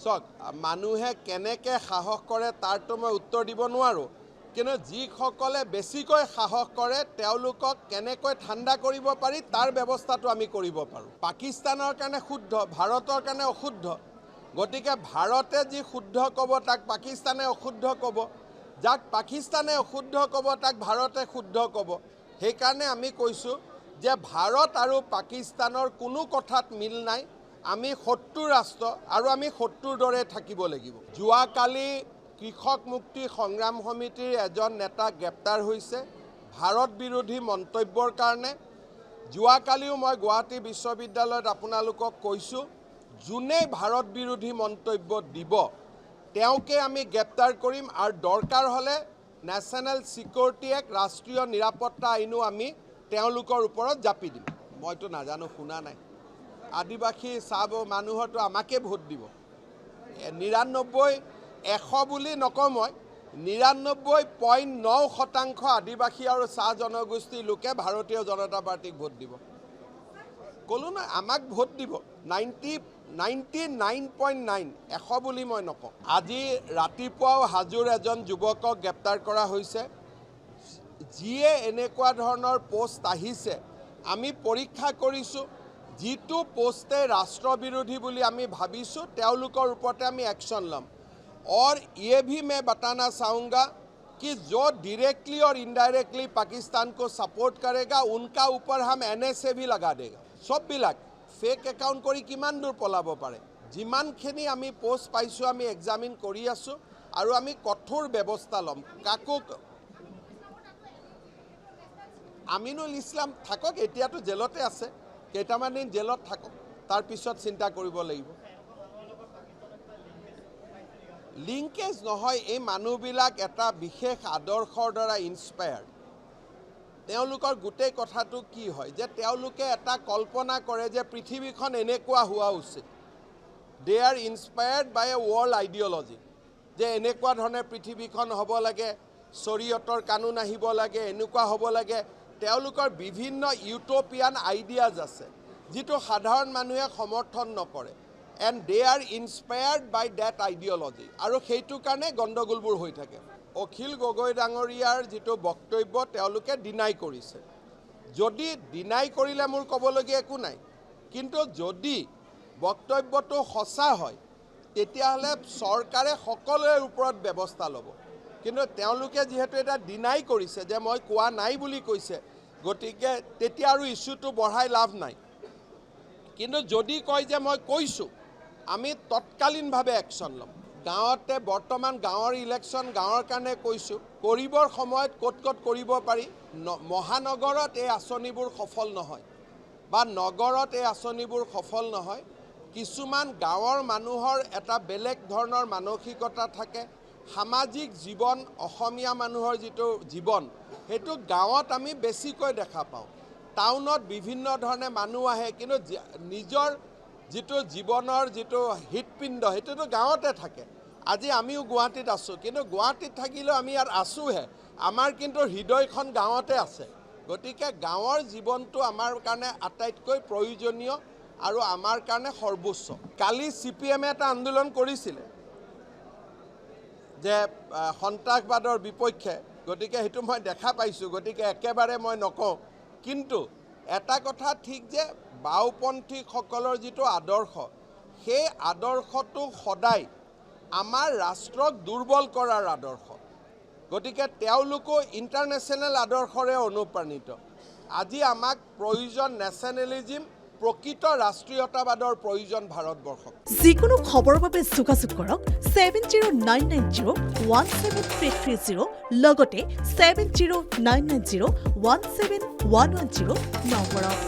চক মানুহে কেনেকৈ সাহস কৰে তাৰটো মই উত্তৰ দিব নোৱাৰোঁ, কিন্তু যিসকলে বেছিকৈ সাহস কৰে তেওঁলোকক কেনেকৈ ঠাণ্ডা কৰিব পাৰি তাৰ ব্যৱস্থাটো আমি কৰিব পাৰোঁ। পাকিস্তানৰ কাৰণে শুদ্ধ, ভাৰতৰ কাৰণে অশুদ্ধ, গতিকে ভাৰতে যি শুদ্ধ ক'ব তাক পাকিস্তানে অশুদ্ধ ক'ব, যাক পাকিস্তানে অশুদ্ধ ক'ব তাক ভাৰতে শুদ্ধ ক'ব। সেইকাৰণে আমি কৈছোঁ যে ভাৰত আৰু পাকিস্তানৰ কোনো কথাত মিল নাই। আমি শত্ৰু ৰাষ্ট্ৰ আৰু আমি শত্ৰুৰ দৰে থাকিব লাগিব। যোৱাকালি কৃষক মুক্তি সংগ্ৰাম সমিতিৰ এজন নেতা গ্ৰেপ্তাৰ হৈছে ভাৰত বিৰোধী মন্তব্যৰ কাৰণে। যোৱাকালিও মই গুৱাহাটী বিশ্ববিদ্যালয়ত আপোনালোকক কৈছোঁ, যোনে ভাৰত বিৰোধী মন্তব্য দিব তেওঁকে আমি গ্ৰেপ্তাৰ কৰিম আৰু দৰকাৰ হ'লে নেশ্যনেল ছিকিউৰিটি এক্ট ৰাষ্ট্ৰীয় নিৰাপত্তা আইনো আমি তেওঁলোকৰ ওপৰত জাপি দিম। মইতো নাজানো, শুনা নাই। আদিবাসী চাব মানুহৰতো আমাকে ভোট দিব। 99-100 বুলি নকওঁ মই, 99.9% আদিবাসী আৰু চাহ জনগোষ্ঠীৰ লোকে ভাৰতীয় জনতা পাৰ্টিক ভোট দিব। ক'লো নহয়, আমাক ভোট দিব। 99.9 100 বুলি মই নকওঁ। আজি ৰাতিপুৱাও হাজোৰ এজন যুৱকক গ্ৰেপ্তাৰ কৰা হৈছে। যিয়ে এনেকুৱা ধৰণৰ পোষ্ট আহিছে আমি পৰীক্ষা কৰিছোঁ, যিটো পোষ্টে ৰাষ্ট্ৰবিৰোধী বুলি আমি ভাবিছোঁ তেওঁলোকৰ ওপৰতে আমি একশ্যন ল'ম। और ये भी मैं बताना चाहूँगा कि जो डायरेक्टली और इनडायरेक्टली पाकिस्तान को सपोर्ट करेगा उनका ऊपर हम NSA भी लगा देगा। सबবিলাক फेक एकाउंट কৰি কিমান দূৰ পলাব পাৰে, যিমানখিনি আমি পোষ্ট পাইছোঁ আমি এক্সামিন কৰি আছোঁ আৰু আমি কঠোৰ ব্যৱস্থা ল'ম। কাকো আমিনুল ইছলাম থাকক, এতিয়াতো জেলতে আছে, কেইটামান দিন জেলত থাকক, তাৰপিছত চিন্তা কৰিব লাগিব। লিংকেজ নহয়, এই মানুহবিলাক এটা বিশেষ আদৰ্শৰ দ্বাৰা ইনস্পায়াৰ্ড। তেওঁলোকৰ গোটেই কথাটো কি হয় যে তেওঁলোকে এটা কল্পনা কৰে যে পৃথিৱীখন এনেকুৱা হোৱা উচিত। দে are inspired by A world আইডিঅলজি, যে এনেকুৱা ধৰণে পৃথিৱীখন হ'ব লাগে, শৰীয়তৰ কানুন আহিব লাগে, এনেকুৱা হ'ব লাগে। তেওঁলোকৰ বিভিন্ন ইউটোপিয়ান আইডিয়াজ আছে যিটো সাধাৰণ মানুহে সমৰ্থন নকৰে। And they are inspired by that ideology, আৰু সেইটো কাৰণে গণ্ডগোলবোৰ হৈ থাকে। অখিল গগৈ ডাঙৰীয়াৰ যিটো বক্তব্য তেওঁলোকে ডিনাই কৰিছে। যদি ডিনাই কৰিলে মোৰ ক'বলগীয়া একো নাই, কিন্তু যদি বক্তব্যটো সঁচা হয় তেতিয়াহ'লে চৰকাৰে সকলোৰে ওপৰত ব্যৱস্থা ল'ব। কিন্তু তেওঁলোকে যিহেতু এটা ডিনাই কৰিছে যে মই কোৱা নাই বুলি কৈছে, গতিকে তেতিয়া আৰু ইছ্যুটো বঢ়াই লাভ নাই। কিন্তু যদি কয় যে মই কৈছোঁ, আমি তৎকালীনভাৱে একশ্যন ল'ম। গাঁৱতে বৰ্তমান গাঁৱৰ ইলেকশ্যন, গাঁৱৰ কাৰণে কৈছোঁ, কৰিবৰ সময়ত ক'ত ক'ত কৰিব পাৰি। মহানগৰত এই আঁচনিবোৰ সফল নহয় বা নগৰত এই আঁচনিবোৰ সফল নহয়। কিছুমান গাঁৱৰ মানুহৰ এটা বেলেগ ধৰণৰ মানসিকতা থাকে। সামাজিক জীৱন, অসমীয়া মানুহৰ যিটো জীৱন, সেইটো গাঁৱত আমি বেছিকৈ দেখা পাওঁ। টাউনত বিভিন্ন ধৰণে মানুহ আহে, কিন্তু নিজৰ যিটো জীৱনৰ যিটো হৃদপিণ্ড সেইটোতো গাঁৱতে থাকে। আজি আমিও গুৱাহাটীত আছোঁ, কিন্তু গুৱাহাটীত থাকিলেও আমি ইয়াত আছোঁহে, আমাৰ কিন্তু হৃদয়খন গাঁৱতে আছে। গতিকে গাঁৱৰ জীৱনটো আমাৰ কাৰণে আটাইতকৈ প্ৰয়োজনীয় আৰু আমাৰ কাৰণে সৰ্বোচ্চ। কালি CPM এটা আন্দোলন কৰিছিলে যে সন্ত্ৰাসবাদৰ বিপক্ষে, গতিকে সেইটো মই দেখা পাইছোঁ, গতিকে একেবাৰে মই নকওঁ। কিন্তু এটা কথা ঠিক যে বাওঁপন্থীসকলৰ যিটো আদৰ্শ, সেই আদৰ্শটো সদায় আমাৰ ৰাষ্ট্ৰক দুৰ্বল কৰাৰ আদৰ্শ। গতিকে তেওঁলোকো ইণ্টাৰনেশ্যনেল আদৰ্শৰে অনুপ্ৰাণিত। আজি আমাক প্ৰয়োজন নেশ্যনেলিজিম, প্ৰকৃত ৰাষ্ট্ৰীয়তাবাদৰ প্ৰয়োজন ভাৰতবৰ্ষক। যিকোনো খবৰৰ বাবে যোগাযোগ কৰক 7099017330 লগতে 7099017110 নম্বৰত।